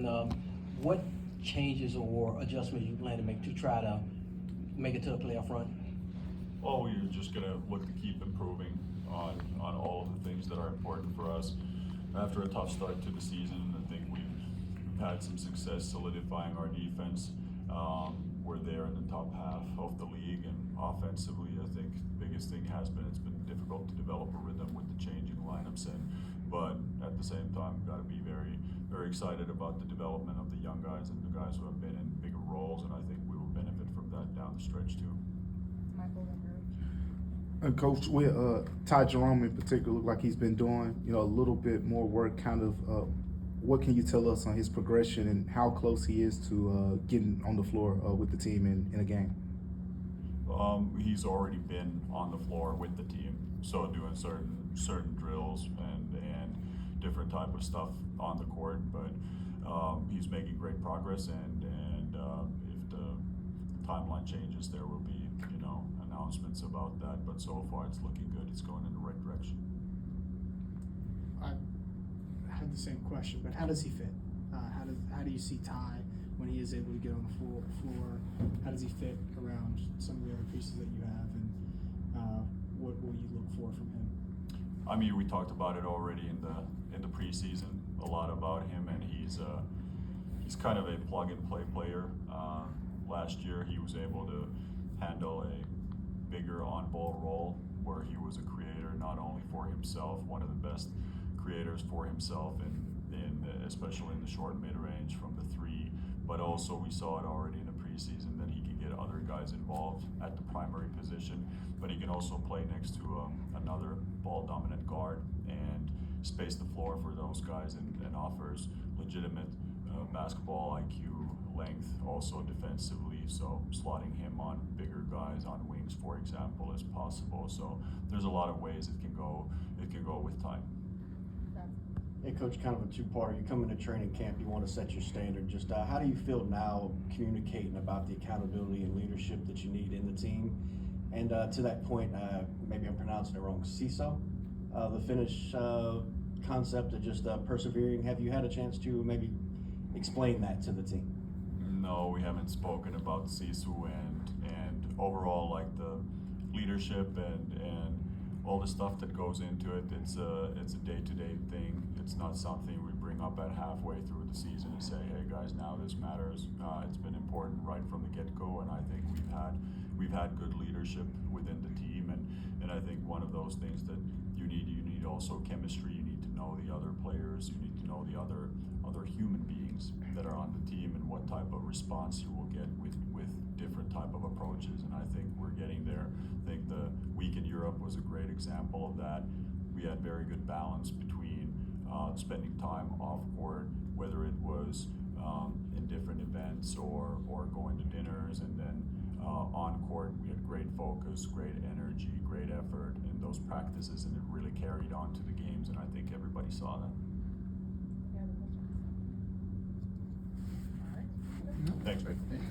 season. What changes or adjustments you plan to make to try to make it to the playoff run? Well, we're just going to look to keep improving on all of the things that are important for us. After a tough start to the season, I think we've had some success solidifying our defense. We're there in the top half of the league, and offensively, I think the biggest thing has been it's been difficult to develop a rhythm with the changing lineups in. But at the same time, we've got to be very, very excited about the development of the young guys and the guys who have been in bigger roles, and I think we will benefit from that down the stretch too. Coach, with Ty Jerome in particular, look like he's been doing, a little bit more work. Kind of, what can you tell us on his progression and how close he is to getting on the floor with the team in a game? He's already been on the floor with the team, so doing certain drills and different type of stuff on the court. But he's making great progress, and if the timeline changes, there will be announcements about that. But so far, it's looking good. It's going in the right direction. I had the same question, but how does he fit? How do you see Ty when he is able to get on the floor? How does he fit around some of the other pieces that you have, and what will you look for from him? I mean, we talked about it already in the preseason, a lot about him, and he's kind of a plug-and-play player. Last year, he was able to handle a bigger on-ball role where he was a creator not only for himself, one of the best creators for himself especially in the short mid-range from the three, but also we saw it already in the preseason that he can get other guys involved at the primary position, but he can also play next to another ball-dominant guard and space the floor for those guys and offers legitimate basketball IQ, length, also defensively. So slotting him on bigger guys on wings, for example, is possible. So there's a lot of ways it can go with time. Hey, Coach, kind of a two-parter. You come into training camp, you want to set your standard. Just how do you feel now communicating about the accountability and leadership that you need in the team? And to that point, maybe I'm pronouncing it wrong, CISO, the Finnish concept of just persevering. Have you had a chance to maybe explain that to the team? No, we haven't spoken about Sisu and overall like the leadership and all the stuff that goes into it. It's a day-to-day thing. It's not something we bring up at halfway through the season and say, hey guys, now this matters. It's been important right from the get-go, and I think we've had good leadership within the team, and I think one of those things that you need also chemistry. You need to know the other players. You need to know the other human beings that are on the team and what type of response you will get with different type of approaches, and I think we're getting there. I think the week in Europe was a great example of that. We had very good balance between spending time off court, whether it was in different events or going to dinners, and then on court we had great focus, great energy, great effort in those practices, and it really carried on to the games, and I think everybody saw that. Thanks, Ray.